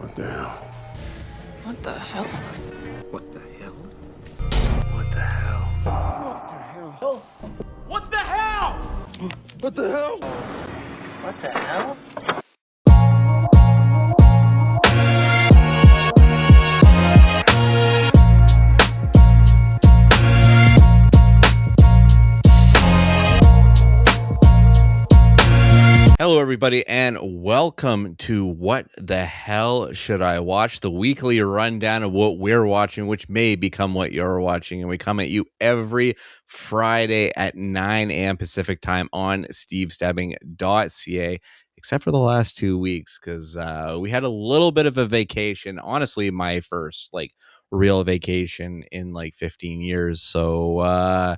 What the hell? What the hell? What the hell? What the hell? What the hell? What the hell? What the hell? What the hell? Hello, everybody, and welcome to What the Hell Should I Watch? The weekly rundown of what we're watching, which may become what you're watching. And we come at you every Friday at 9 a.m. Pacific time on stevestabbing.ca, except for the last 2 weeks, because we had a little bit of a vacation. Honestly, my first real vacation in 15 years. So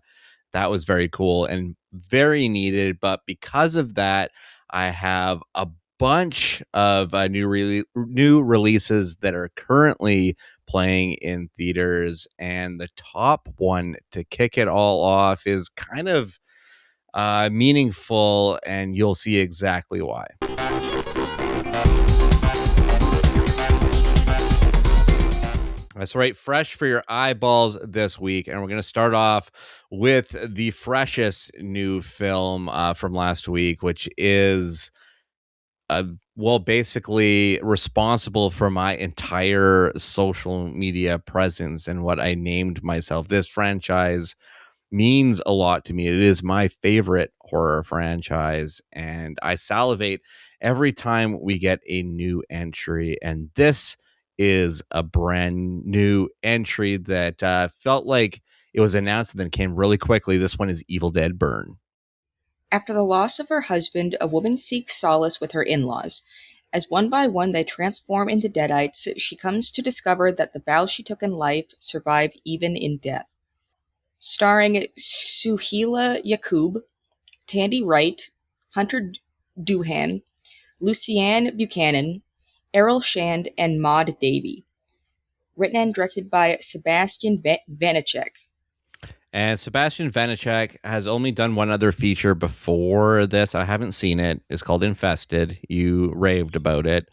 that was very cool and very needed. But because of that, I have a bunch of new releases that are currently playing in theaters, and the top one to kick it all off is kind of meaningful, and you'll see exactly why. That's right, fresh for your eyeballs this week, and we're going to start off with the freshest new film from last week, which is basically responsible for my entire social media presence and what I named myself. This franchise means a lot to me. It is my favorite horror franchise, and I salivate every time we get a new entry, and this is a brand new entry that felt like it was announced and then came really quickly. This one is Evil Dead Burn. After the loss of her husband, a woman seeks solace with her in-laws. As one by one they transform into deadites, she comes to discover that the vows she took in life survive even in death. Starring Suhaila Yacoub, Tandy Wright, Hunter Doohan, Lucianne Buchanan, Errol Shand, and Maud Davey. Written and directed by Sebastian Vanacek. And Sebastian Vanacek has only done one other feature before this. I haven't seen it. It's called Infested. You raved about it.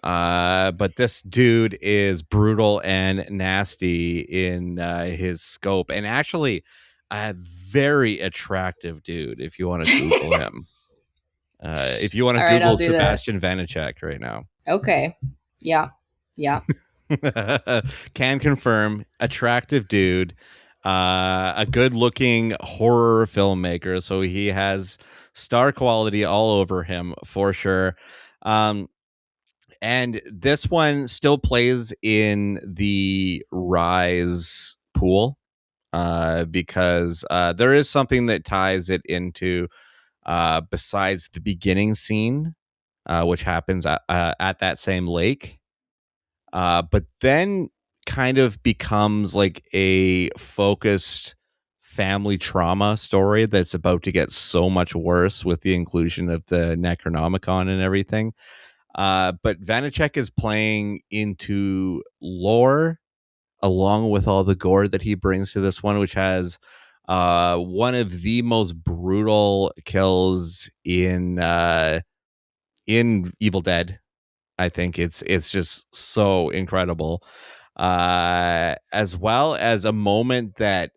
But this dude is brutal and nasty in his scope. And actually, a very attractive dude, if you want to Google him. If you want to Google Sebastian Vanacek right now. Okay. Yeah. Can confirm. Attractive dude. A good-looking horror filmmaker, so he has star quality all over him for sure. And this one still plays in the Rise pool because there is something that ties it into besides the beginning scene, which happens at that same lake. But then kind of becomes like a focused family trauma story that's about to get so much worse with the inclusion of the Necronomicon and everything. But Vanacek is playing into lore along with all the gore that he brings to this one, which has one of the most brutal kills in Evil Dead. I think it's just so incredible. As well as a moment that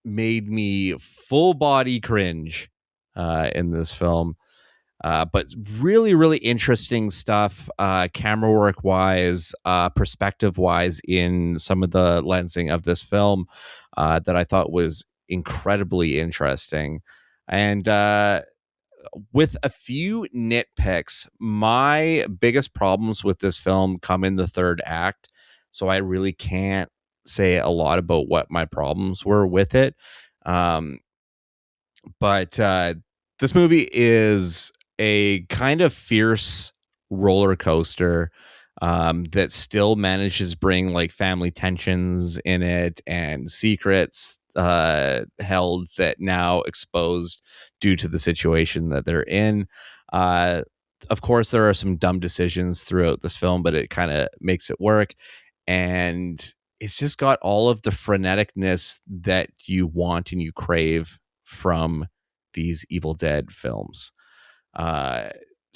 made me full body cringe in this film. But really, really interesting stuff, camera work wise, perspective wise, in some of the lensing of this film that I thought was incredibly interesting. And with a few nitpicks, my biggest problems with this film come in the third act. So I really can't say a lot about what my problems were with it. But this movie is a kind of fierce roller coaster that still manages to bring like family tensions in it and secrets held that now exposed due to the situation that they're in. Of course, there are some dumb decisions throughout this film, but it kind of makes it work. And it's just got all of the freneticness that you want and you crave from these Evil Dead films.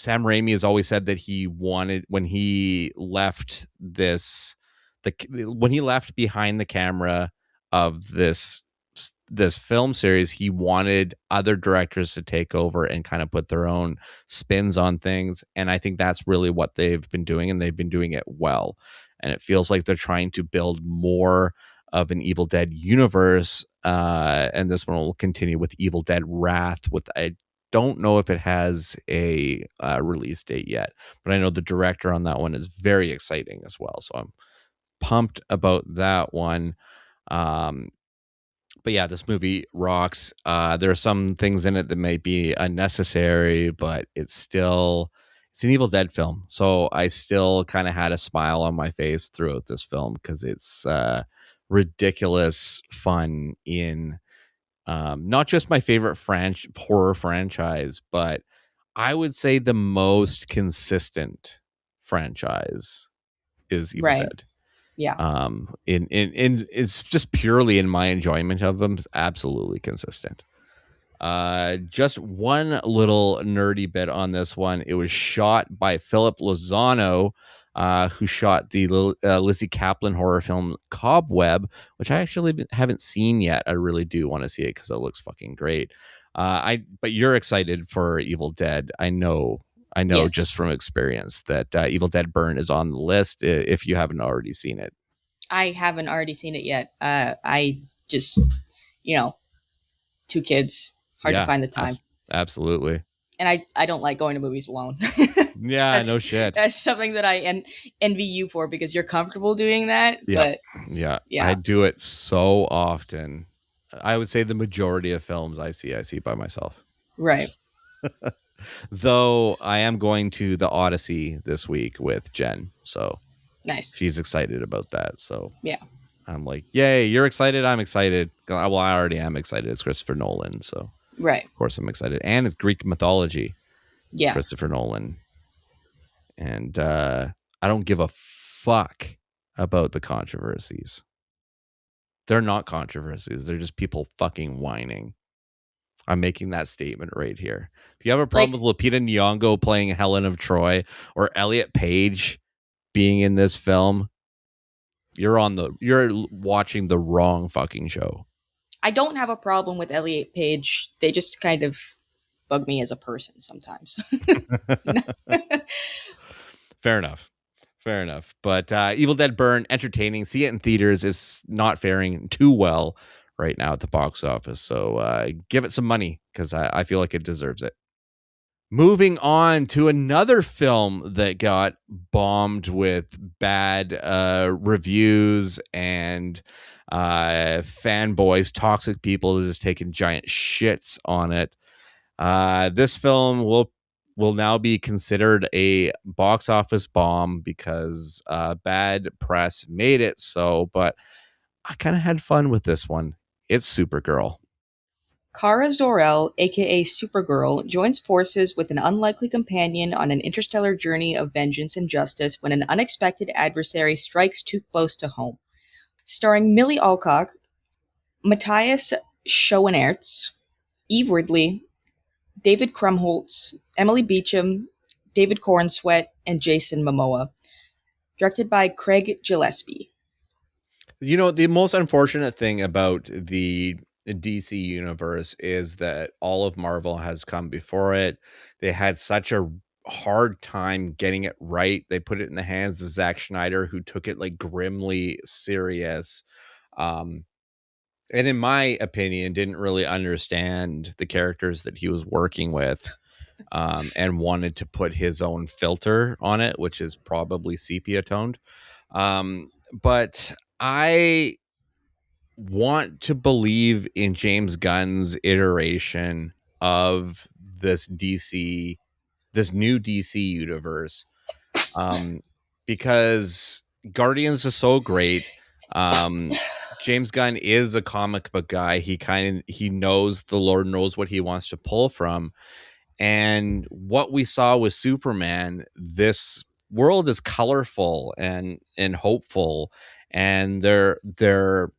Sam Raimi has always said that he wanted, when he left when he left behind the camera of this film series, he wanted other directors to take over and kind of put their own spins on things. And I think that's really what they've been doing, and they've been doing it well. And it feels like they're trying to build more of an Evil Dead universe. And this one will continue with Evil Dead Wrath. I don't know if it has a release date yet, but I know the director on that one is very exciting as well. So I'm pumped about that one. But yeah, this movie rocks. There are some things in it that may be unnecessary, but it's an Evil Dead film. So I still kind of had a smile on my face throughout this film because it's ridiculous fun in not just my favorite horror franchise, but I would say the most consistent franchise is Evil Dead. Yeah. In it's just purely in my enjoyment of them, absolutely consistent. Just one little nerdy bit on this one. It was shot by Philip Lozano, who shot the Lizzie Kaplan horror film Cobweb, which I actually haven't seen yet. I really do want to see it because it looks fucking great. But you're excited for Evil Dead. I know Yes. Just from experience that Evil Dead Burn is on the list if you haven't already seen it. I haven't already seen it yet. I just, 2 kids, hard to find the time. Absolutely. And I don't like going to movies alone. Yeah, no shit. That's something that I envy you for because you're comfortable doing that. Yeah. But yeah, I do it so often. I would say the majority of films I see by myself. Right. Though I am going to the Odyssey this week with Jen, so nice. She's excited about that. So yeah, I'm like, yay, you're excited. I'm excited. Well, I already am excited. It's Christopher Nolan, so right. Of course I'm excited, and it's Greek mythology. Yeah, Christopher Nolan, and I don't give a fuck about the controversies. They're not controversies. They're just people fucking whining. I'm making that statement right here. If you have a problem with Lupita Nyong'o playing Helen of Troy or Elliot Page being in this film, you're watching the wrong fucking show. I don't have a problem with Elliot Page. They just kind of bug me as a person sometimes. Fair enough. But Evil Dead Burn, entertaining. See it in theaters. It's not faring too well right now at the box office. So give it some money because I feel like it deserves it. Moving on to another film that got bombed with bad reviews and fanboys, toxic people just taking giant shits on it. This film will now be considered a box office bomb because bad press made it so, but I kind of had fun with this one. It's Supergirl. Kara Zor-El, aka Supergirl, joins forces with an unlikely companion on an interstellar journey of vengeance and justice when an unexpected adversary strikes too close to home. Starring Millie Allcock, Matthias Schoenaerts, Eve Ridley, David Krumholtz, Emily Beecham, David Cornsweet, and Jason Momoa. Directed by Craig Gillespie. You know, the most unfortunate thing about the DC universe is that all of Marvel has come before it. They had such a hard time getting it right. They put it in the hands of Zack Snyder, who took it like grimly serious. And in my opinion, didn't really understand the characters that he was working with, and wanted to put his own filter on it, which is probably sepia toned. But I want to believe in James Gunn's iteration of this new DC universe, because Guardians is so great. James Gunn is a comic book guy. He knows, the Lord knows what he wants to pull from. And what we saw with Superman, this world is colorful and hopeful, and there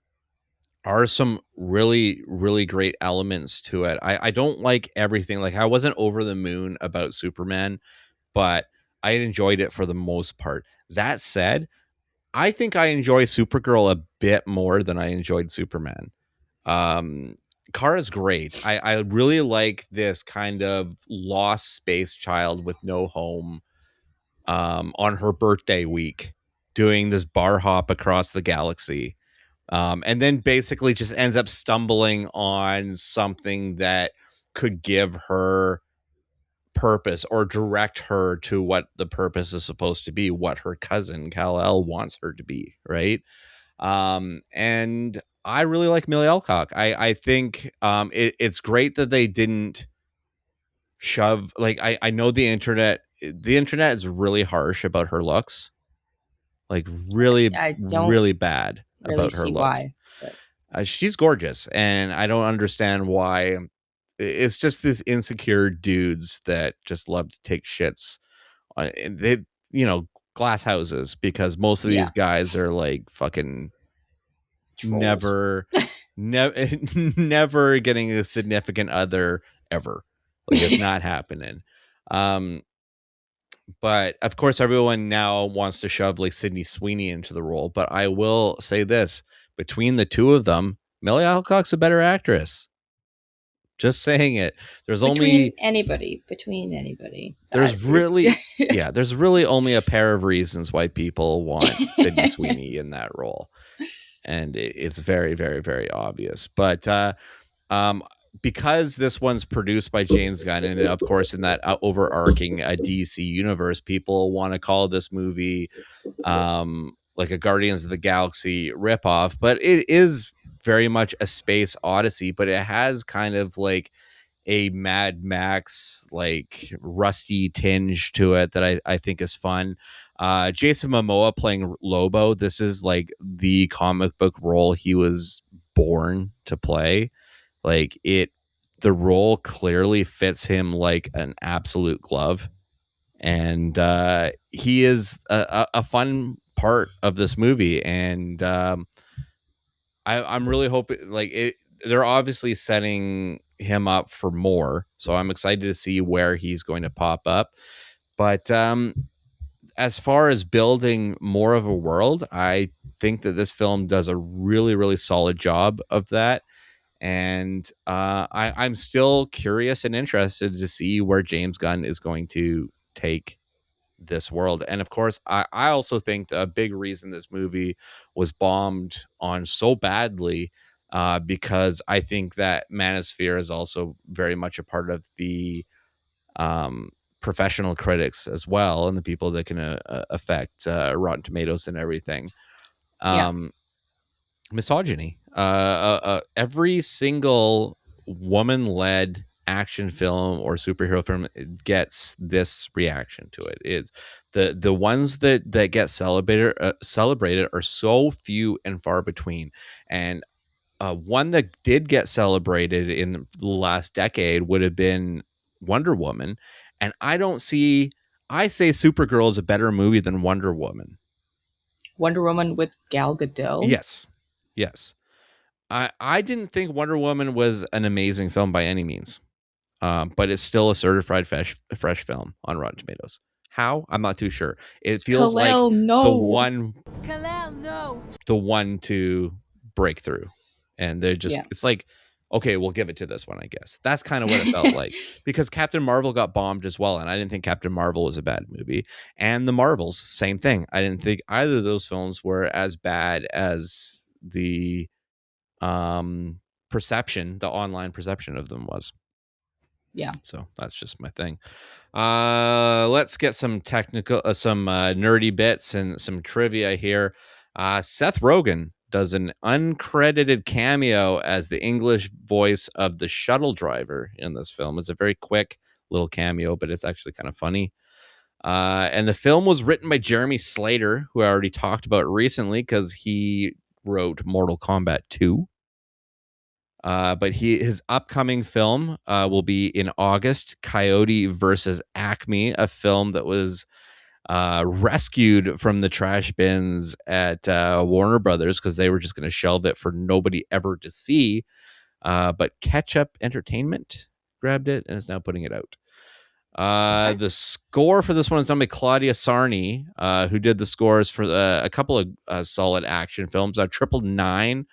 are some really, really great elements to it. I don't like everything. Like, I wasn't over the moon about Superman but I enjoyed it for the most part. That said, I think I enjoy Supergirl a bit more than I enjoyed Superman. Kara's great. I really like this kind of lost space child with no home on her birthday week doing this bar hop across the galaxy. And then basically just ends up stumbling on something that could give her purpose or direct her to what the purpose is supposed to be, what her cousin Kal-El wants her to be, right? And I really like Millie Alcock. I think it's great that they didn't shove, like, I know the internet is really harsh about her looks, like really I don't really bad really about her see looks. why. She's gorgeous, and I don't understand why. It's just these insecure dudes that just love to take shits on they, glass houses, because most of these guys are like fucking Trolls. never getting a significant other ever. Like, it's not happening. But of course, everyone now wants to shove like Sydney Sweeney into the role. But I will say this: between the two of them, Millie Alcock's a better actress. Just saying it. There's Between only anybody. there's really only a pair of reasons why people want Sydney Sweeney in that role, and it's very, very, very obvious. But because this one's produced by James Gunn, and of course in that overarching DC universe, people want to call this movie like a Guardians of the Galaxy ripoff, but it is very much a space odyssey, but it has kind of like a Mad Max, like rusty tinge to it that I think is fun. Jason Momoa playing Lobo. This is like the comic book role he was born to play. Like, the role clearly fits him like an absolute glove. And he is a fun part of this movie. And I'm really hoping, like, they're obviously setting him up for more, so I'm excited to see where he's going to pop up. But as far as building more of a world, I think that this film does a really, really solid job of that. And I'm still curious and interested to see where James Gunn is going to take this world. And of course, I also think that a big reason this movie was bombed on so badly, because I think that Manosphere is also very much a part of the professional critics as well, and the people that can affect Rotten Tomatoes and everything. Misogyny. Every single woman-led action film or superhero film gets this reaction to it. It's the ones that get celebrated are so few and far between. And one that did get celebrated in the last decade would have been Wonder Woman. And I say Supergirl is a better movie than Wonder Woman. Wonder Woman with Gal Gadot? Yes. I didn't think Wonder Woman was an amazing film by any means. But it's still a certified fresh film on Rotten Tomatoes. How? I'm not too sure. It feels Kal-El, like no. the one to break through. And they're just, it's like, okay, we'll give it to this one, I guess. That's kind of what it felt like. Because Captain Marvel got bombed as well, and I didn't think Captain Marvel was a bad movie. And The Marvels, same thing. I didn't think either of those films were as bad as the perception, the online perception of them was. Yeah. So that's just my thing. Let's get some technical, some nerdy bits and some trivia here. Seth Rogen does an uncredited cameo as the English voice of the shuttle driver in this film. It's a very quick little cameo, but it's actually kind of funny. And the film was written by Jeremy Slater, who I already talked about recently because he wrote Mortal Kombat 2. But his upcoming film will be in August, Coyote versus Acme, a film that was rescued from the trash bins at Warner Brothers because they were just going to shelve it for nobody ever to see. But Catch Up Entertainment grabbed it and is now putting it out. The score for this one is done by Claudia Sarni, who did the scores for a couple of solid action films. 999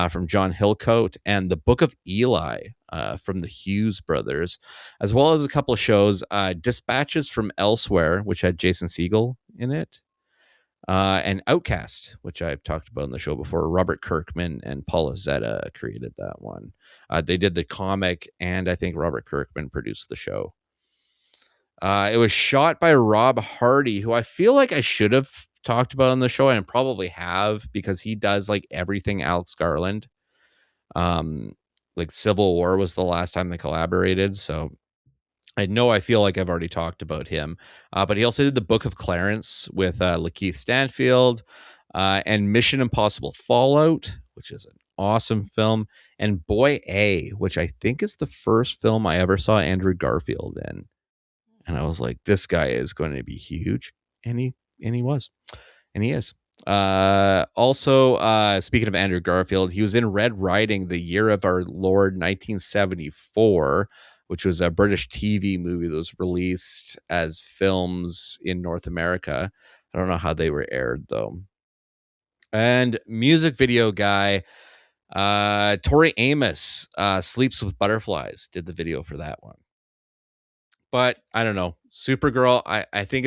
from John Hillcoat and The Book of Eli from the Hughes brothers, as well as a couple of shows. Dispatches from Elsewhere, which had Jason Segel in it, and Outcast, which I've talked about on the show before. Robert Kirkman and Paula Zeta created that one. They did the comic, and I think Robert Kirkman produced the show. It was shot by Rob Hardy, who I feel like I should have talked about on the show, and probably have, because he does like everything Alex Garland. Like Civil War was the last time they collaborated, so I feel like I've already talked about him. But he also did the Book of Clarence with Lakeith Stanfield, and Mission Impossible Fallout, which is an awesome film, and Boy A, which I think is the first film I ever saw Andrew Garfield in. And I was like, this guy is going to be huge. And he was. And he is. Also, speaking of Andrew Garfield, he was in Red Riding, the Year of Our Lord 1974, which was a British TV movie that was released as films in North America. I don't know how they were aired, though. And music video guy, Tori Amos, Sleeps with Butterflies, did the video for that one. But I don't know. Supergirl, I think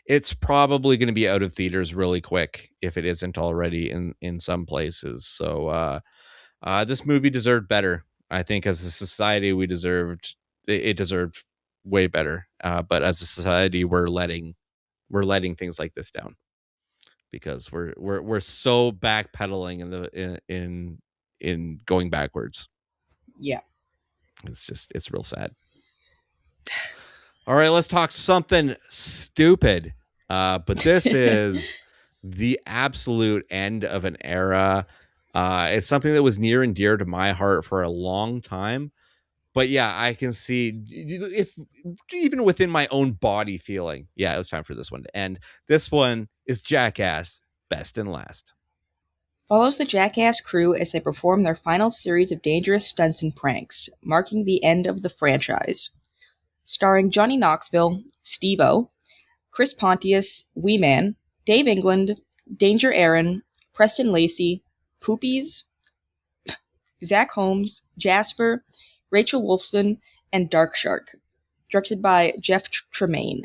it's probably gonna be out of theaters really quick if it isn't already in some places. So this movie deserved better. I think as a society it deserved way better. But as a society we're letting things like this down, because we're so backpedaling in going backwards. Yeah. It's real sad. All right, let's talk something stupid. But this is the absolute end of an era. It's something that was near and dear to my heart for a long time. But yeah, I can see, if even within my own body feeling, yeah, it was time for this one to end. This one is Jackass Best and Last. Follows the Jackass crew as they perform their final series of dangerous stunts and pranks, marking the end of the franchise. Starring Johnny Knoxville, Steve-O, Chris Pontius, Wee Man, Dave England, Danger Aaron, Preston Lacey, Poopies, Zach Holmes, Jasper, Rachel Wolfson, and Dark Shark. Directed by Jeff Tremaine.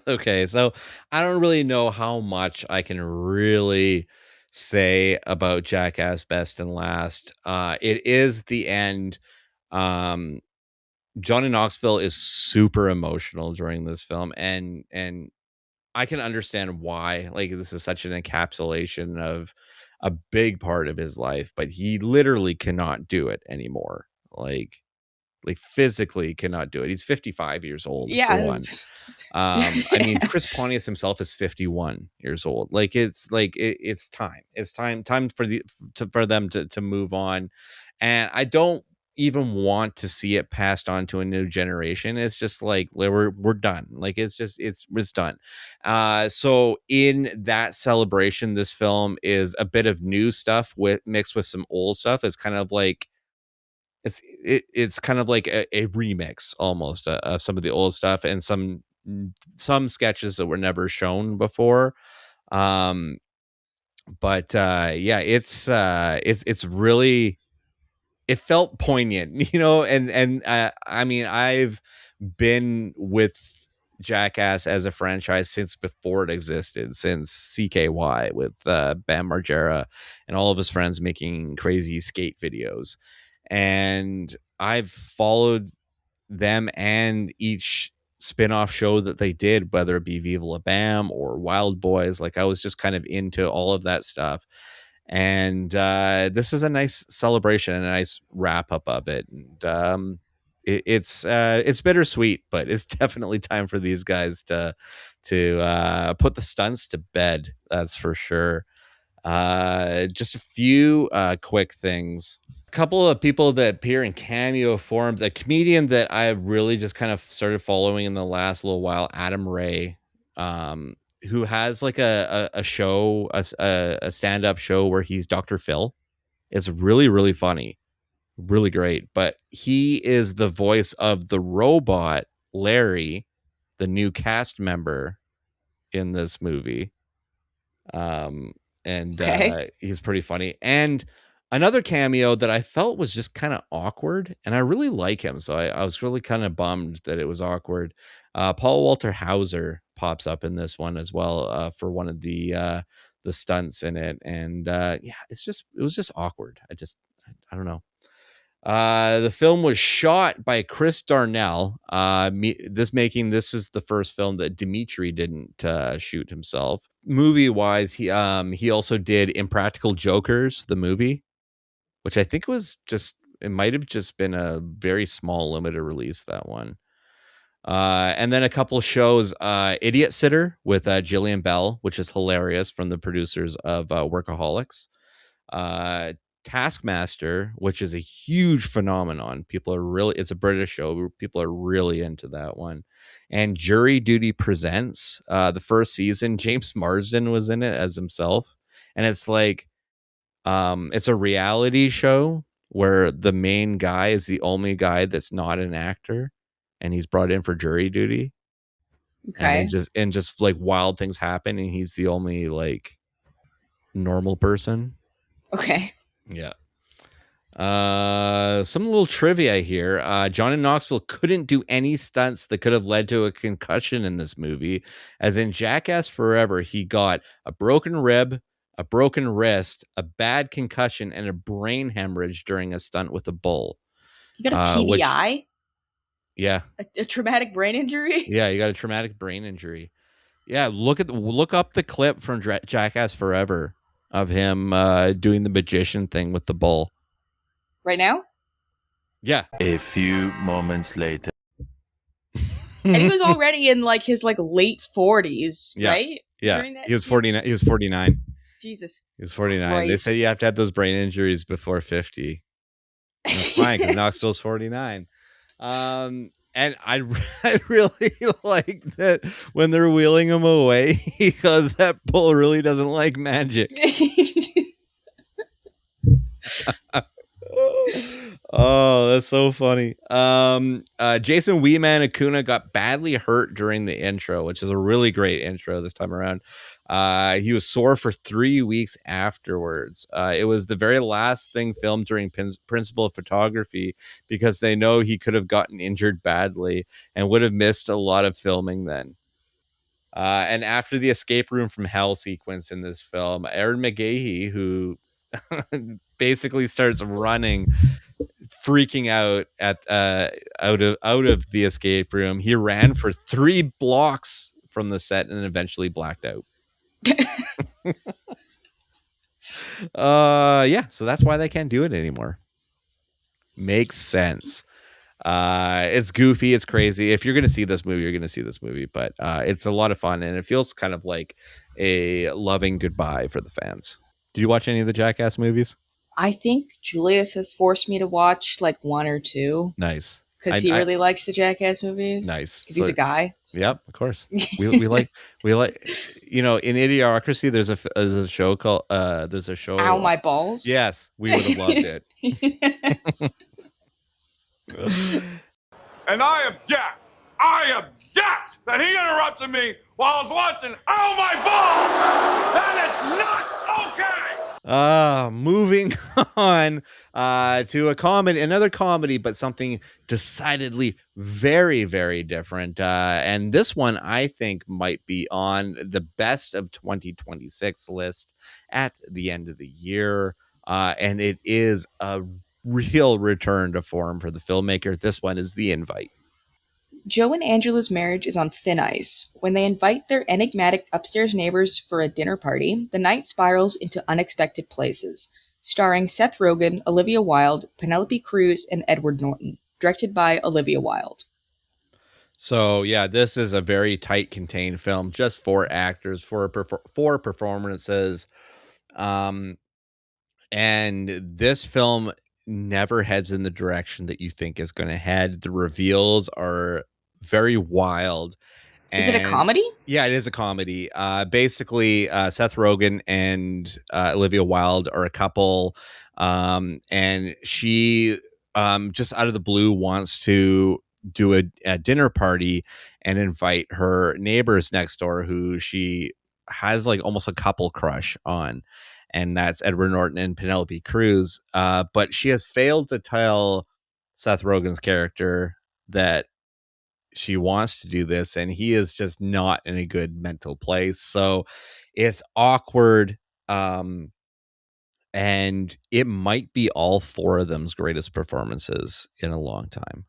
Okay, so I don't really know how much I can really say about Jackass Best and Last. It is the end. Johnny Knoxville is super emotional during this film, and I can understand why. Like, this is such an encapsulation of a big part of his life, but he literally cannot do it anymore. Like physically cannot do it. He's 55 years old. Yeah. For one. I mean, Chris Pontius himself is 51 years old. Like, it's time. It's time for them to move on. And I don't even want to see it passed on to a new generation. It's just like, we're done. Like, it's done. So in that celebration, this film is a bit of new stuff mixed with some old stuff. It's kind of like, it's kind of like a remix almost of some of the old stuff, and some sketches that were never shown before. But yeah, it's really, it felt poignant, and I mean, I've been with Jackass as a franchise since before it existed, since CKY with Bam Margera and all of his friends making crazy skate videos. And I've followed them and each spin-off show that they did, whether it be Viva La Bam or Wild Boys. Like, I was just kind of into all of that stuff. And this is a nice celebration and a nice wrap up of it. And it's bittersweet, but it's definitely time for these guys to put the stunts to bed. That's for sure. Just a few quick things. A couple of people that appear in cameo forms. A comedian that I really just kind of started following in the last little while, Adam Ray, who has like a show, a stand-up show where he's Dr. Phil. It's really, really funny, really great. But he is the voice of the robot Larry, the new cast member in this movie. He's pretty funny. And another cameo that I felt was just kind of awkward, and I really like him, so I was really kind of bummed that it was awkward. Paul Walter Hauser pops up in this one as well, for one of the stunts in it, and it was just awkward. I don't know. The film was shot by Chris Darnell. This is the first film that Dimitri didn't shoot himself. Movie wise, he also did Impractical Jokers, the movie, which I think it might have just been a very small limited release, that one. And then a couple shows, Idiot Sitter with Jillian Bell, which is hilarious, from the producers of Workaholics. Taskmaster, which is a huge phenomenon. It's a British show. People are really into that one. And Jury Duty Presents, the first season, James Marsden was in it as himself. And it's like, it's a reality show where the main guy is the only guy that's not an actor, and he's brought in for jury duty. Okay. And just like wild things happen, and he's the only like normal person. Okay. Yeah. Some little trivia here. John in Knoxville couldn't do any stunts that could have led to a concussion in this movie. As in Jackass Forever, he got a broken rib, a broken wrist, a bad concussion, and a brain hemorrhage during a stunt with a bull. You got a TBI? Yeah. A traumatic brain injury? Yeah, you got a traumatic brain injury. Yeah, look up the clip from Jackass Forever of him doing the magician thing with the bull. Right now? Yeah. A few moments later. And he was already in like his like late 40s, right? Yeah. He was 49. He was 49. Jesus. He was 49. Christ. They say you have to have those brain injuries before 50. That's fine, because Knoxville's 49. And I really like that when they're wheeling him away, because that bull really doesn't like magic. Oh, that's so funny. Jason Weeman Acuna got badly hurt during the intro, which is a really great intro this time around. He was sore for 3 weeks afterwards. It was the very last thing filmed during principal photography, because they know he could have gotten injured badly and would have missed a lot of filming then. And after the escape room from hell sequence in this film, Aaron McGahey, who basically starts running, freaking out at out of the escape room. He ran for 3 blocks from the set and eventually blacked out. So that's why they can't do it anymore. Makes sense. It's goofy, it's crazy. If you're gonna see this movie, you're gonna see this movie, but it's a lot of fun, and it feels kind of like a loving goodbye for the fans. Did you watch any of the Jackass movies? I think Julius has forced me to watch like 1 or 2. Nice. Because he really likes the Jackass movies. Nice. Because he's a guy. So. Yep, of course. We like, in Idiocracy, there's a show called, Ow, My Balls? Yes, we would have loved it. And I object that he interrupted me while I was watching Ow, My Balls! That is not okay! Moving on to another comedy, but something decidedly very, very different. And this one I think might be on the best of 2026 list at the end of the year. And it is a real return to form for the filmmaker. This one is The Invite. Joe and Angela's marriage is on thin ice. When they invite their enigmatic upstairs neighbors for a dinner party, the night spirals into unexpected places. Starring Seth Rogen, Olivia Wilde, Penelope Cruz, and Edward Norton. Directed by Olivia Wilde. So, yeah, this is a very tight, contained film. Just 4 actors, 4 performances. And this film never heads in the direction that you think is going to head. The reveals are very wild. Is it a comedy? Yeah, it is a comedy. Basically, Seth Rogen and Olivia Wilde are a couple, and she just out of the blue wants to do a dinner party and invite her neighbors next door who she has like almost a couple crush on, and that's Edward Norton and Penelope Cruz. But she has failed to tell Seth Rogen's character that she wants to do this, and he is just not in a good mental place. So it's awkward. And it might be all four of them's greatest performances in a long time,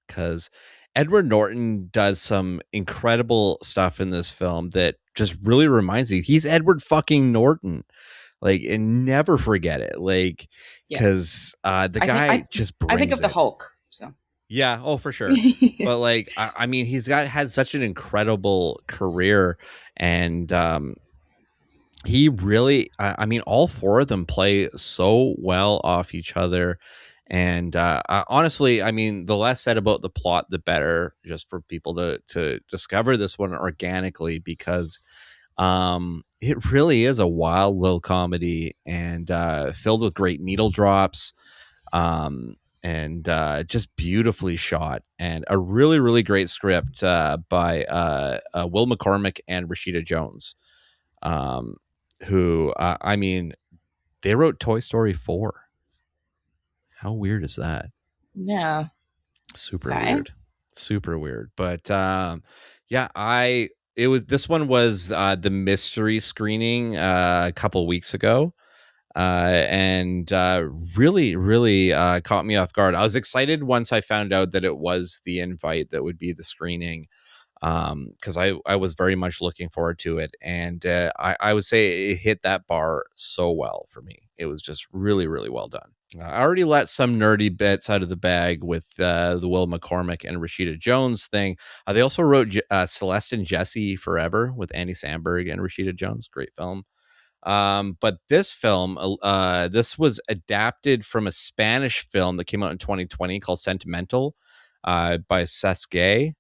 because Edward Norton does some incredible stuff in this film that just really reminds you he's Edward fucking Norton. Like, and never forget it. Like, because the guy just brings I think of the it. Hulk. So yeah, oh for sure. But like, I mean, he's had such an incredible career, and he really, I mean, all four of them play so well off each other. And honestly, I mean, the less said about the plot, the better, just for people to discover this one organically, because it really is a wild little comedy, and filled with great needle drops, and just beautifully shot, and a really, really great script by Will McCormick and Rashida Jones, who, I mean, they wrote Toy Story 4. How weird is that? yeah, Super weird. But yeah, this one was the mystery screening a couple weeks ago, and really, really caught me off guard. I was excited once I found out that it was the invite that would be the screening, because I was very much looking forward to it, and I would say it hit that bar so well for me. It was just really, really well done. I already let some nerdy bits out of the bag with the Will McCormick and Rashida Jones thing. They also wrote Celeste and Jesse Forever with Andy Samberg and Rashida Jones. Great film. But this film, this was adapted from a Spanish film that came out in 2020 called Sentimental, by Seth Gay.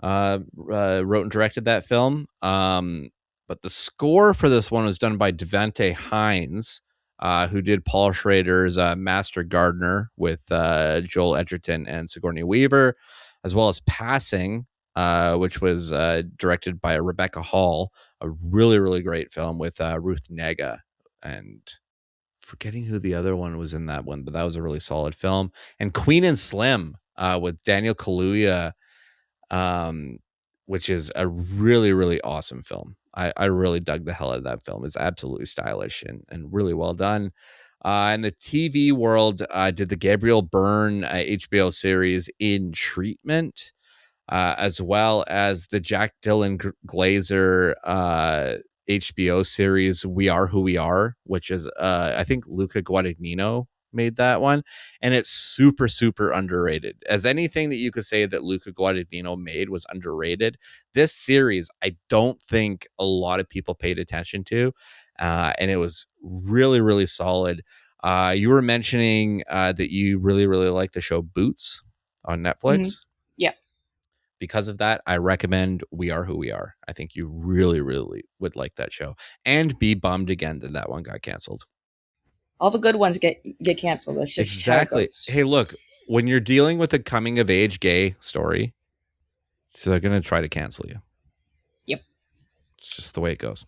Wrote and directed that film. But the score for this one was done by Devante Hines, who did Paul Schrader's Master Gardener with Joel Edgerton and Sigourney Weaver, as well as Passing, which was directed by Rebecca Hall, a really, really great film with Ruth Negga, and forgetting who the other one was in that one, but that was a really solid film. And Queen and Slim with Daniel Kaluuya, which is a really, really awesome film. I really dug the hell out of that film. It's absolutely stylish and really well done. In the TV world, did the Gabriel Byrne HBO series In Treatment, as well as the Jack Dylan Glazer HBO series We Are Who We Are, which is I think Luca Guadagnino made that one, and it's super, super underrated. As anything that you could say that Luca Guadagnino made was underrated, this series I don't think a lot of people paid attention to, and it was really, really solid. You were mentioning that you really, really like the show Boots on Netflix. Mm-hmm. Yeah. Because of that, I recommend We Are Who We Are. I think you really, really would like that show, and be bummed again that that one got canceled. All the good ones get canceled. That's just exactly. How it goes. Hey, look, when you're dealing with a coming of age gay story, so they're going to try to cancel you. Yep. It's just the way it goes.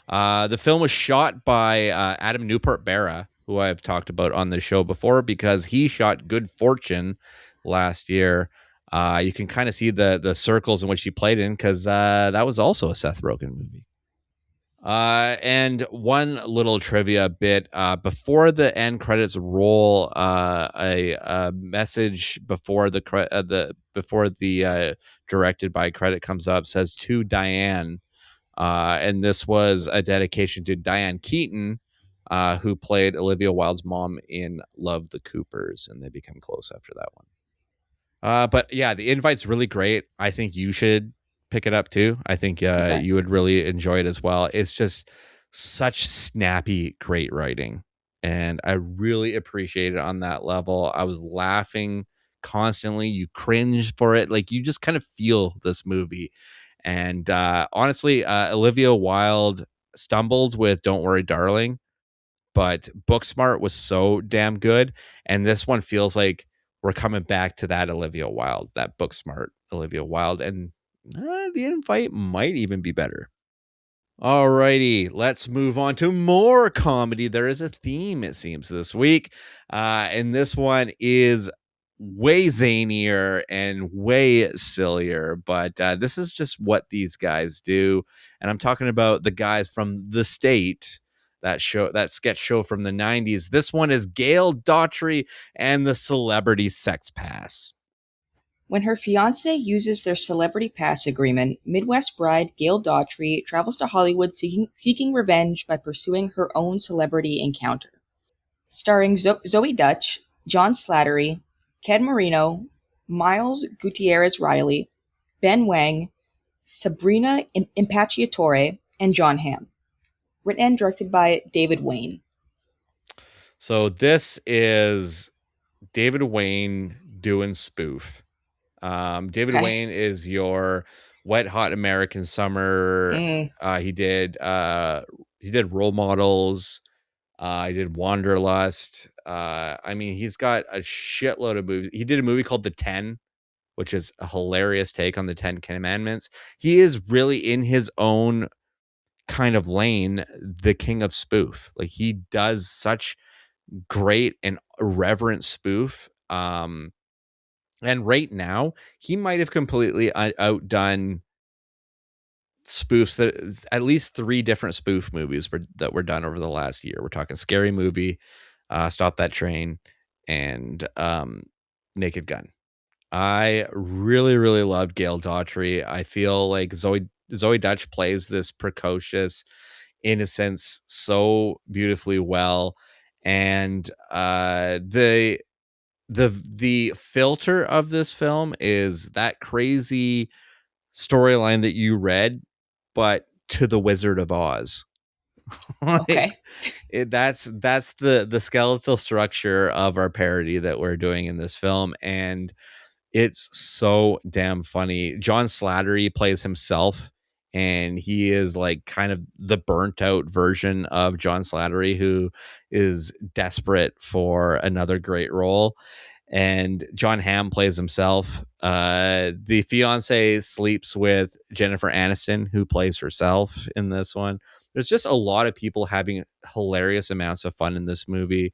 The film was shot by Adam Newport Barra, who I've talked about on the show before, because he shot Good Fortune last year. You can kind of see the circles in which he played in, because that was also a Seth Rogen movie. And one little trivia bit, before the end credits roll, a message before the directed by credit comes up, says to Diane, and this was a dedication to Diane Keaton, who played Olivia Wilde's mom in Love the Coopers, and they become close after that one. But yeah, the invite's really great. I think you should pick it up too. I think you would really enjoy it as well. It's just such snappy, great writing, and I really appreciate it on that level. I was laughing constantly. You cringe for it. Like, you just kind of feel this movie. And honestly, Olivia Wilde stumbled with Don't Worry, Darling, but Booksmart was so damn good. And this one feels like we're coming back to that Olivia Wilde, that book smart Olivia Wilde, and the invite might even be better. Alrighty, let's move on to more comedy. There is a theme, it seems, this week. And this one is way zanier and way sillier, but this is just what these guys do. And I'm talking about the guys from The State, that sketch show from the 90s. This one is Gail Daughtry and the Celebrity Sex Pass. When her fiancé uses their celebrity pass agreement, Midwest bride Gail Daughtry travels to Hollywood seeking revenge by pursuing her own celebrity encounter. Starring Zoe Dutch, John Slattery, Ken Marino, Miles Gutierrez Riley, Ben Wang, Sabrina Impacciatore, and John Hamm. Written and directed by David Wayne. So this is David Wayne doing spoof. David Wayne is your Wet Hot American Summer. He did Role Models. He did Wanderlust. I mean, he's got a shitload of movies. He did a movie called The 10, which is a hilarious take on the 10 Commandments. He is really in his own kind of lane, the king of spoof. Like, he does such great and irreverent spoof. And right now, he might have completely outdone spoofs that at least 3 different spoof movies that were done over the last year. We're talking Scary Movie, Stop That Train, and Naked Gun. I really, really loved Gail Daughtry. I feel like Zoe Dutch plays this precocious innocence so beautifully well, and the filter of this film is that crazy storyline that you read, but to the Wizard of Oz. Okay. That's the skeletal structure of our parody that we're doing in this film, and it's so damn funny. John Slattery plays himself, and he is like kind of the burnt out version of John Slattery, who is desperate for another great role. And John Hamm plays himself. The fiance sleeps with Jennifer Aniston, who plays herself in this one. There's just a lot of people having hilarious amounts of fun in this movie.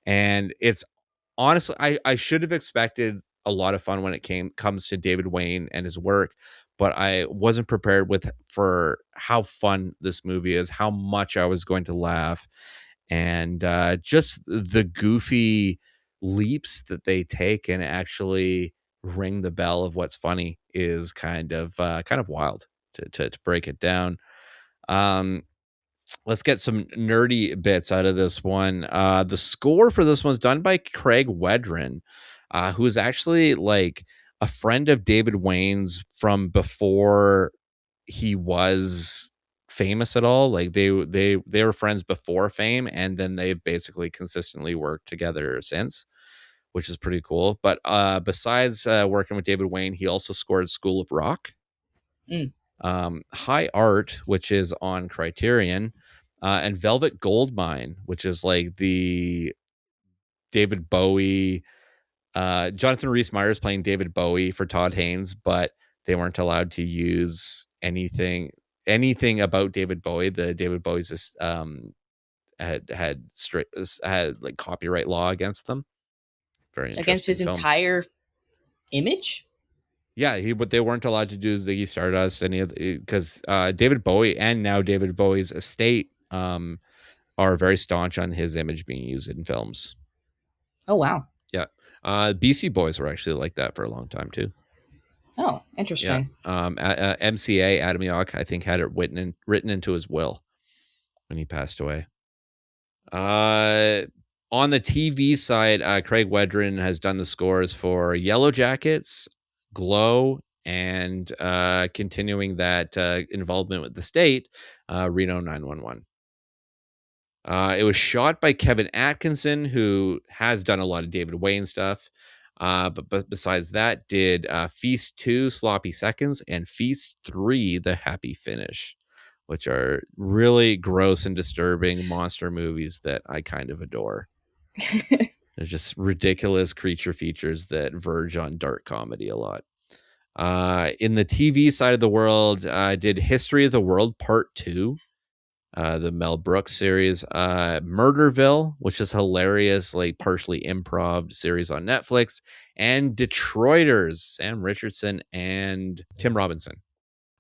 And it's honestly, I should have expected a lot of fun when it comes to David Wayne and his work, but I wasn't prepared for how fun this movie is, how much I was going to laugh, and just the goofy leaps that they take and actually ring the bell of what's funny is kind of wild to break it down. Let's get some nerdy bits out of this one. The score for this one's done by Craig Wedren, who is actually like a friend of David Wayne's from before he was famous at all. Like they were friends before fame, and then they've basically consistently worked together since, which is pretty cool. But besides working with David Wayne, he also scored School of Rock, High Art, which is on Criterion, and Velvet Goldmine, which is like the David Bowie. Jonathan Rhys Meyers playing David Bowie for Todd Haynes, but they weren't allowed to use anything about David Bowie. The David Bowie's had like copyright law against them. Very against his film. Entire image. Yeah, what they weren't allowed to do is Ziggy Stardust, any of because David Bowie and now David Bowie's estate are very staunch on his image being used in films. Oh wow. Yeah. BC Boys were actually like that for a long time too. Oh, interesting. Yeah. MCA Adam Yauch, I think, had it written into his will when he passed away. On the TV side, Craig Wedren has done the scores for Yellow Jackets, Glow, and continuing that involvement with the state, Reno 911. It was shot by Kevin Atkinson, who has done a lot of David Wayne stuff. But besides that, did Feast 2, Sloppy Seconds, and Feast 3, The Happy Finish, which are really gross and disturbing monster movies that I kind of adore. They're just ridiculous creature features that verge on dark comedy a lot. In the TV side of the world, I did History of the World Part 2, the Mel Brooks series, Murderville, which is hilarious, like partially improv series on Netflix, and Detroiters, Sam Richardson and Tim Robinson.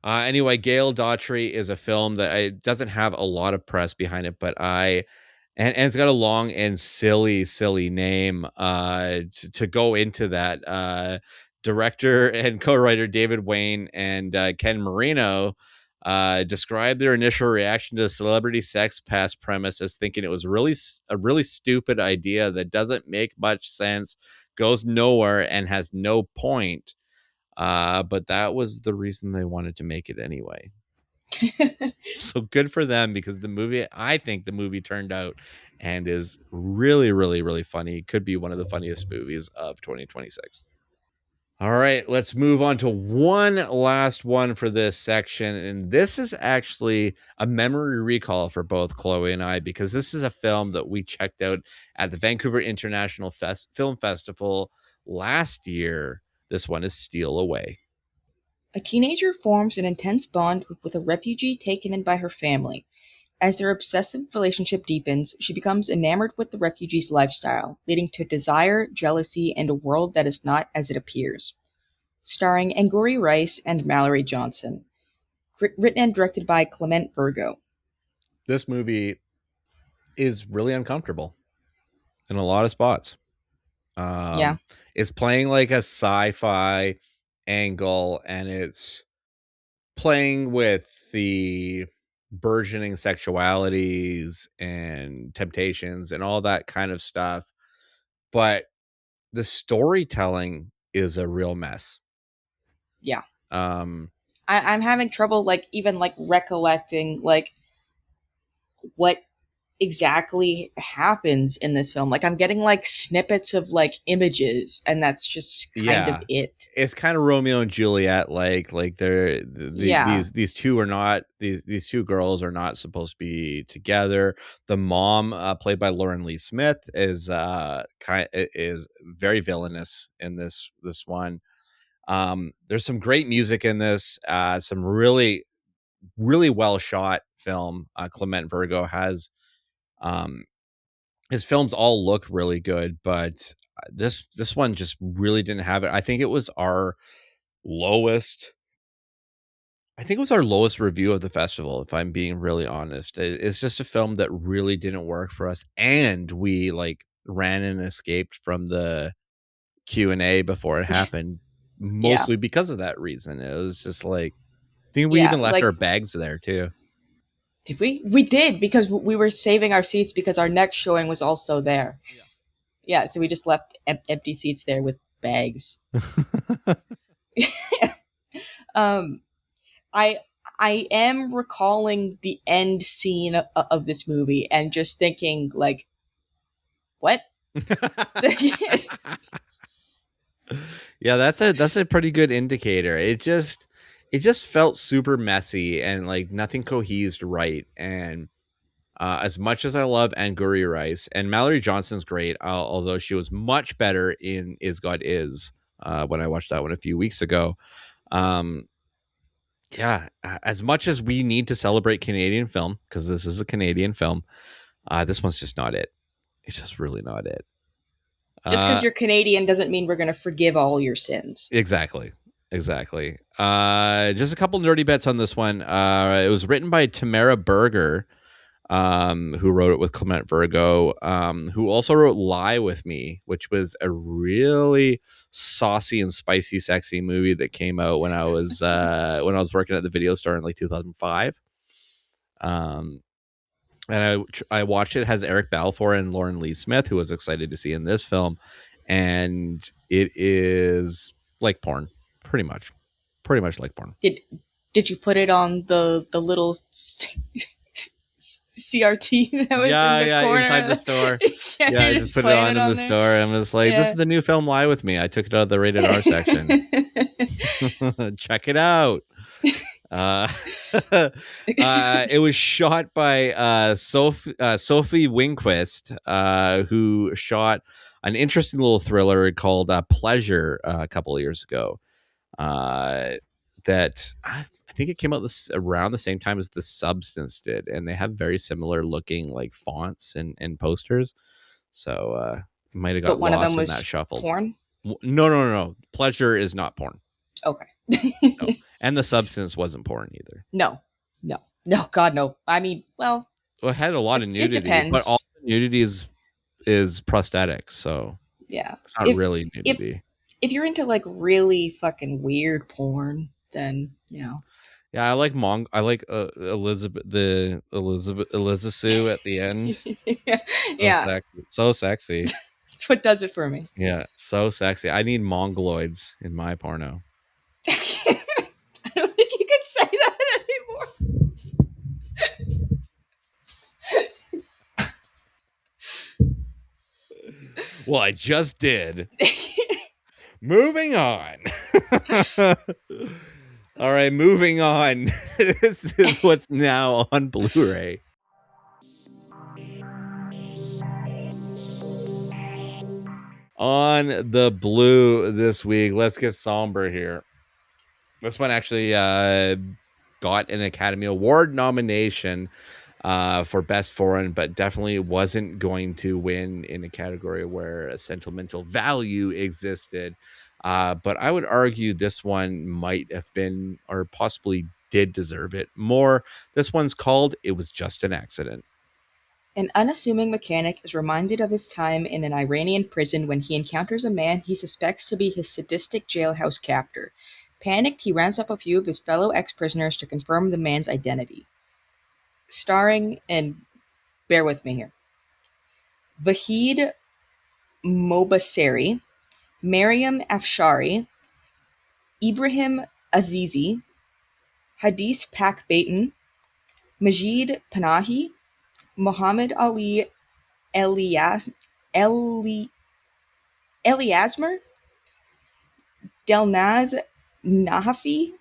Anyway, Gail Daughtry is a film that it doesn't have a lot of press behind it, but and it's got a long and silly name to go into that. Director and co-writer David Wayne and Ken Marino described their initial reaction to the celebrity sex past premise as thinking it was a really stupid idea that doesn't make much sense, goes nowhere, and has no point. But that was the reason they wanted to make it anyway. So good for them, because I think the movie turned out and is really, really, really funny. Could be one of the funniest movies of 2026. All right, let's move on to one last one for this section. And this is actually a memory recall for both Chloe and I, because this is a film that we checked out at the Vancouver International Film Festival last year. This one is Steal Away. A teenager forms an intense bond with a refugee taken in by her family. As their obsessive relationship deepens, she becomes enamored with the refugee's lifestyle, leading to desire, jealousy, and a world that is not as it appears. Starring Angourie Rice and Mallory Johnson. Written and directed by Clement Virgo. This movie is really uncomfortable in a lot of spots. Yeah. It's playing like a sci-fi angle, and it's playing with the burgeoning sexualities and temptations and all that kind of stuff, but the storytelling is a real mess. Yeah. I'm having trouble even recollecting what exactly happens in this film. I'm getting snippets of images, and that's just kind of it. It's kind of Romeo and Juliet, they're these two girls are not supposed to be together. The mom, played by Lauren Lee Smith, is very villainous in this one. There's some great music in this, some really, really well shot film. Clement Virgo has his films all look really good, but this one just really didn't have it. I think it was our lowest review of the festival, if I'm being really honest. It's just a film that really didn't work for us, and we ran and escaped from the Q&A before it happened, mostly because of that reason. It was just I think we even left our bags there too. Did we? We did, because we were saving our seats because our next showing was also there. Yeah, so we just left empty seats there with bags. I am recalling the end scene of this movie and just thinking what? Yeah, that's a pretty good indicator. It just felt super messy and nothing cohesed right. And as much as I love Angourie Rice, and Mallory Johnson's great, although she was much better in Is God Is when I watched that one a few weeks ago. As much as we need to celebrate Canadian film, because this is a Canadian film, this one's just not it. It's just really not it. Just because you're Canadian doesn't mean we're going to forgive all your sins. Exactly. Just a couple nerdy bets on this one. It was written by Tamara Berger, who wrote it with Clement Virgo, who also wrote Lie With Me, which was a really saucy and spicy, sexy movie that came out when I was working at the video store in 2005. And I watched it. It has Eric Balfour and Lauren Lee Smith, who was excited to see in this film, and it is like porn, pretty much like porn. Did you put it on the little CRT that was in the corner? Inside the store. I just put it on in the store and was like, this is the new film Lie With Me. I took it out of the rated R section. Check it out. It was shot by Sophie Winquist, who shot an interesting little thriller called Pleasure a couple of years ago. That I think it came out around the same time as The Substance did, and they have very similar looking like fonts and posters. So might have But got one of them lost in was that shuffle. porn? No. Pleasure is not porn. Okay. No. And The Substance wasn't porn either. No. God, no. I mean, well, it had a lot of nudity, it depends. but all the nudity is prosthetic, so yeah, it's not really nudity. If you're into like really fucking weird porn, then Yeah, I like Elizabeth Sue at the end. yeah, So sexy. that's what does it for me. Yeah, so sexy. I need mongoloids in my porno. I don't think you could say that anymore. Well, I just did. Moving on. All right, moving on. This is what's now on Blu-ray. On the blue this week, let's get somber here. This one actually got an Academy Award nomination for Best Foreign, but definitely wasn't going to win in a category where a sentimental value existed. But I would argue this one might have been, or possibly did deserve it more. This one's called It Was Just an Accident. An unassuming mechanic is reminded of his time in an Iranian prison when he encounters a man he suspects to be his sadistic jailhouse captor. Panicked, he rounds up a few of his fellow ex-prisoners to confirm the man's identity. Starring, and bear with me here, Vahid Mobaseri, Mariam Afshari, Ibrahim Azizi, Hadis Pak-Baton, Majid Panahi, Muhammad Ali Eliasmer, Delnaz Nahafi,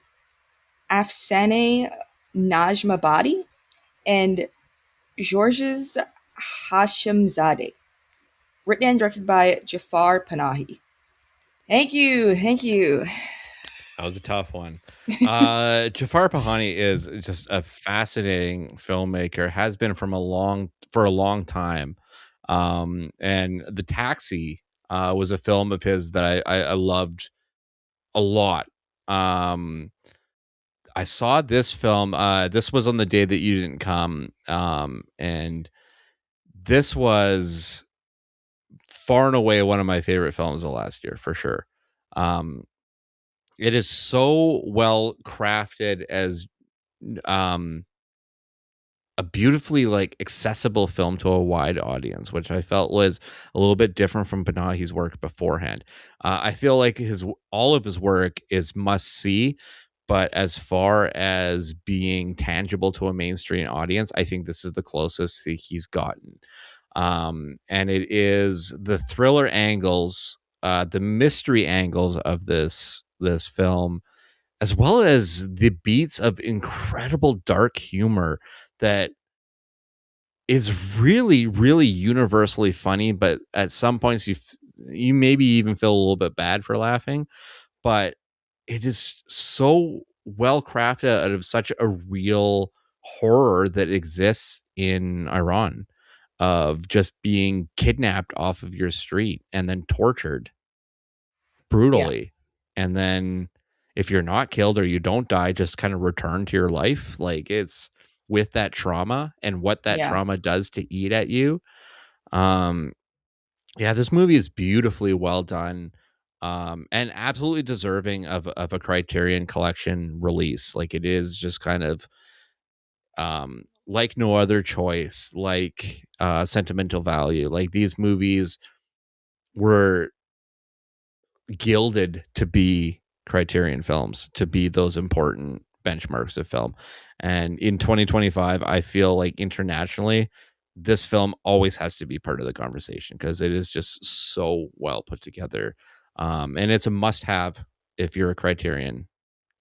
Afsaneh Najmabadi, and Georges Hashemzadeh. Written and directed by Jafar Panahi. Thank you. That was a tough one. Jafar Panahi is just a fascinating filmmaker, has been for a long time. And The Taxi was a film of his that I loved a lot. I saw this film. This was on the day that you didn't come. And this was far and away one of my favorite films of last year, for sure. It is so well crafted as a beautifully like accessible film to a wide audience, which I felt was a little bit different from Panahi's work beforehand. I feel like all of his work is must see, but as far as being tangible to a mainstream audience, I think this is the closest that he's gotten. And it is the thriller angles, the mystery angles of this film, as well as the beats of incredible dark humor that is really, really universally funny. But at some points, you maybe even feel a little bit bad for laughing. But it is so well crafted out of such a real horror that exists in Iran, of just being kidnapped off of your street and then tortured brutally. Yeah. And then if you're not killed or you don't die, just kind of return to your life. Like, it's with that trauma and what that trauma does to eat at you. This movie is beautifully well done. And absolutely deserving of a Criterion Collection release. Like, it is just kind of like No Other Choice, like Sentimental Value. Like, these movies were gilded to be Criterion films, to be those important benchmarks of film. And in 2025, I feel like internationally, this film always has to be part of the conversation because it is just so well put together. And it's a must-have if you're a Criterion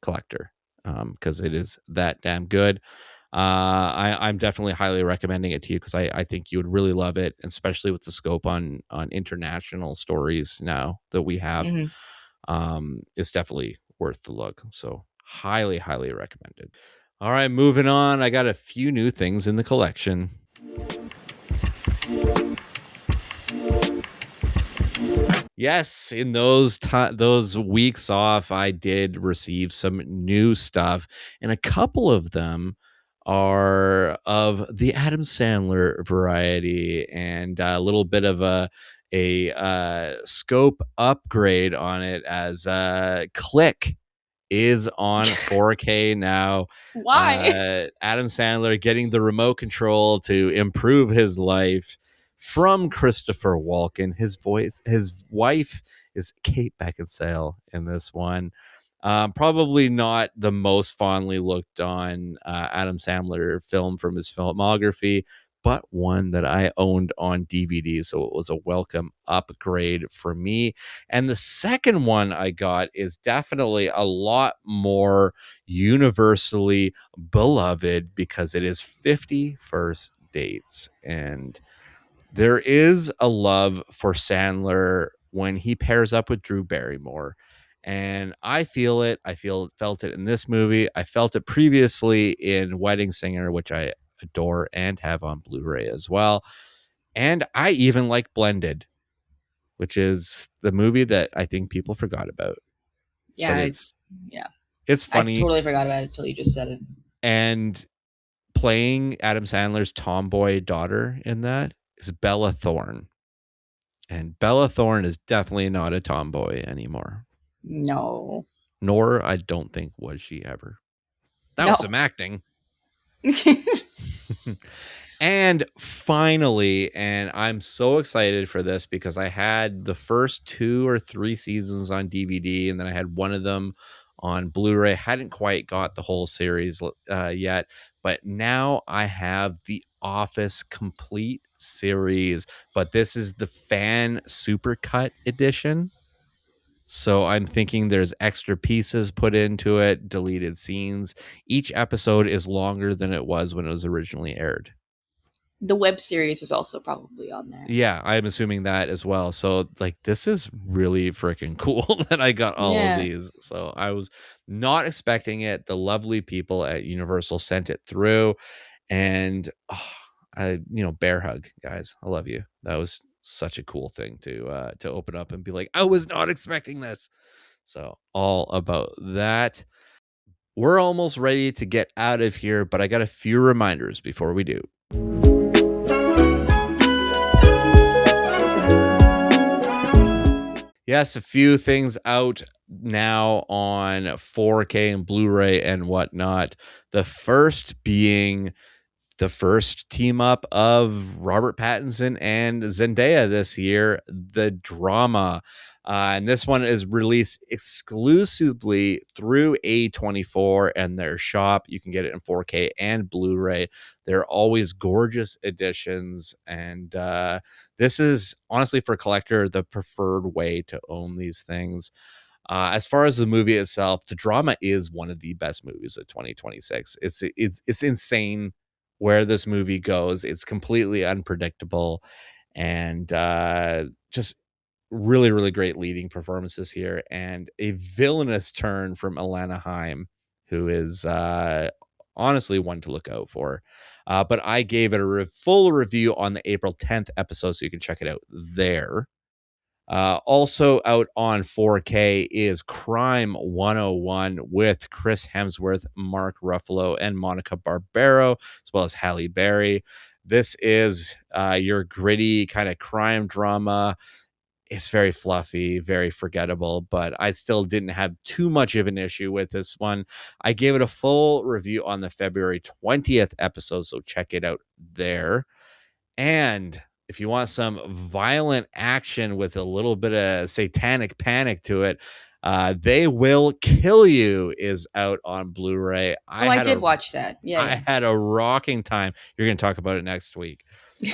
collector, because it is that damn good. I'm definitely highly recommending it to you because I think you would really love it, especially with the scope on international stories now that we have. It's definitely worth the look. So highly recommended. All right, moving on. I got a few new things in the collection. Yes, in those weeks off, I did receive some new stuff, and a couple of them are of the Adam Sandler variety, and a little bit of a scope upgrade on it as Click is on 4K now. Why? Adam Sandler getting the remote control to improve his life from Christopher Walken. His wife is Kate Beckinsale in this one. Probably not the most fondly looked on Adam Sandler film from his filmography, but one that I owned on DVD, so it was a welcome upgrade for me. And the second one I got is definitely a lot more universally beloved because it is 50 First Dates. And there is a love for Sandler when he pairs up with Drew Barrymore. And I feel it. Felt it in this movie. I felt it previously in Wedding Singer, which I adore and have on Blu-ray as well. And I even like Blended, which is the movie that I think people forgot about. Yeah, it's I funny. totally forgot about it until you just said it. And playing Adam Sandler's tomboy daughter in that is Bella Thorne. And Bella Thorne is definitely not a tomboy anymore. No. Nor, I don't think, was she ever. That was some acting. And finally, and I'm so excited for this because I had the first 2 or 3 seasons on DVD, and then I had one of them on Blu-ray. Hadn't quite got the whole series yet, but now I have the Office complete series, but this is the fan supercut edition. So I'm thinking there's extra pieces put into it, deleted scenes. Each episode is longer than it was when it was originally aired. The web series is also probably on there. Yeah, I'm assuming that as well. So like this is really freaking cool that I got all of these. So I was not expecting it. The lovely people at Universal sent it through, and bear hug, guys. I love you. That was such a cool thing to open up and be like, I was not expecting this. So all about that. We're almost ready to get out of here, but I got a few reminders before we do. Yes, a few things out now on 4K and Blu-ray and whatnot. The first being the first team up of Robert Pattinson and Zendaya this year, The Drama. And this one is released exclusively through A24 and their shop. You can get it in 4K and Blu-ray. They're always gorgeous editions. And this is honestly, for a collector, the preferred way to own these things. As far as the movie itself, The Drama is one of the best movies of 2026. It's insane where this movie goes. It's completely unpredictable, and just really great leading performances here, and a villainous turn from Alana Haim, who is honestly one to look out for. But I gave it a full review on the April 10th episode, so you can check it out there. Also out on 4K is Crime 101 with Chris Hemsworth, Mark Ruffalo, and Monica Barbaro, as well as Halle Berry. This is your gritty kind of crime drama. It's very fluffy, very forgettable, but I still didn't have too much of an issue with this one. I gave it a full review on the February 20th episode, so check it out there. And if you want some violent action with a little bit of satanic panic to it, They Will Kill You is out on Blu-ray. I did watch that. Yeah, I had a rocking time. You're going to talk about it next week.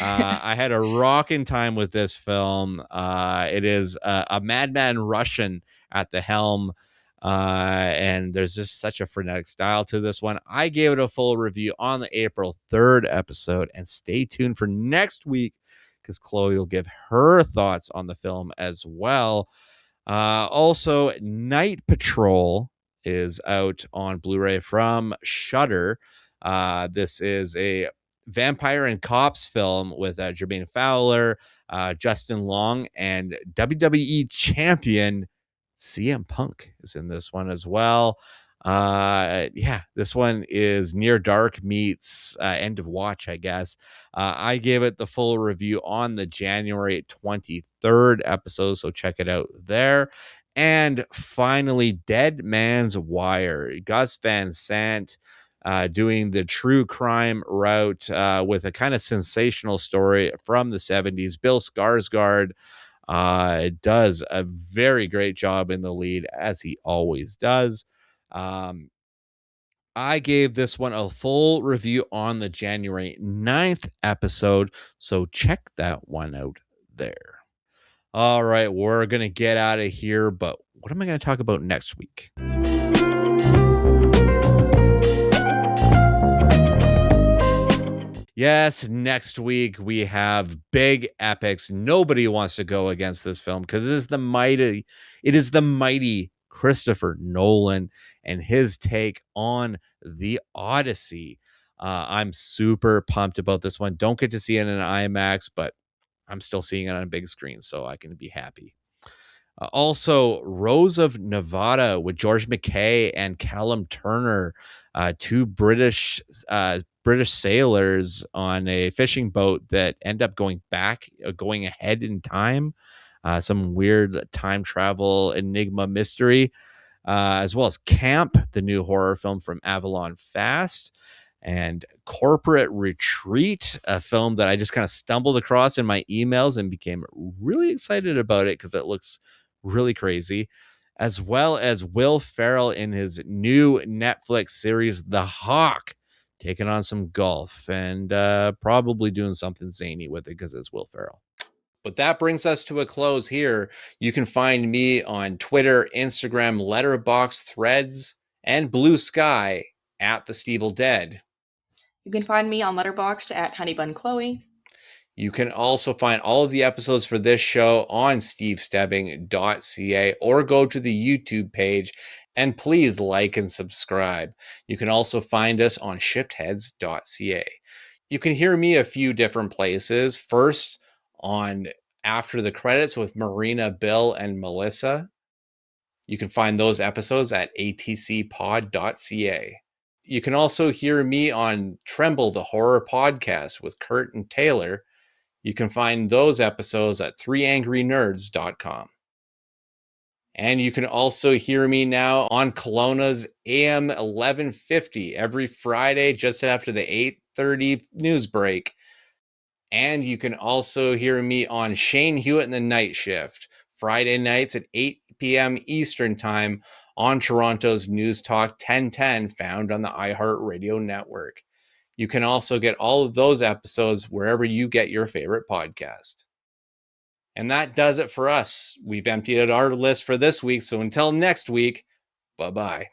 I had a rocking time with this film. It is a madman Russian at the helm. And there's just such a frenetic style to this one. I gave it a full review on the April 3rd episode, and stay tuned for next week because Chloe will give her thoughts on the film as well. Also, Night Patrol is out on Blu-ray from Shudder. This is a vampire and cops film with Jermaine Fowler, Justin Long, and WWE champion CM Punk is in this one as well. This one is Near Dark meets End of Watch, I guess. I gave it the full review on the January 23rd episode, so check it out there. And finally, Dead Man's Wire. Gus Van Sant doing the true crime route with a kind of sensational story from the 70s. Bill Skarsgård does a very great job in the lead, as he always does. I gave this one a full review on the January 9th episode, so check that one out there. All right, we're going to get out of here, but what am I going to talk about next week? Yes, next week we have big epics. Nobody wants to go against this film because it is the mighty Christopher Nolan and his take on the Odyssey. I'm super pumped about this one. Don't get to see it in IMAX, but I'm still seeing it on a big screen, so I can be happy. Also, Rose of Nevada with George McKay and Callum Turner, two British sailors on a fishing boat that end up going ahead in time. Some weird time travel enigma mystery, as well as Camp, the new horror film from Avalon Fast, and Corporate Retreat, a film that I just kind of stumbled across in my emails and became really excited about it because it looks really crazy, as well as Will Ferrell in his new Netflix series, The Hawk, taking on some golf and probably doing something zany with it because it's Will Ferrell. But that brings us to a close here. You can find me on Twitter, Instagram, Letterboxd, Threads, and Blue Sky at The Stevel Dead. You can find me on Letterboxd at HoneyBunChloe. You can also find all of the episodes for this show on stevestebbing.ca or go to the YouTube page, and please like and subscribe. You can also find us on shiftheads.ca. You can hear me a few different places. First, on After the Credits with Marina, Bill, and Melissa. You can find those episodes at atcpod.ca. You can also hear me on Tremble, the Horror Podcast with Kurt and Taylor. You can find those episodes at 3angrynerds.com. And you can also hear me now on Kelowna's AM 1150 every Friday just after the 8:30 news break. And you can also hear me on Shane Hewitt and the Night Shift, Friday nights at 8 p.m. Eastern Time on Toronto's News Talk 1010, found on the iHeartRadio network. You can also get all of those episodes wherever you get your favorite podcast. And that does it for us. We've emptied out our list for this week, so until next week, bye-bye.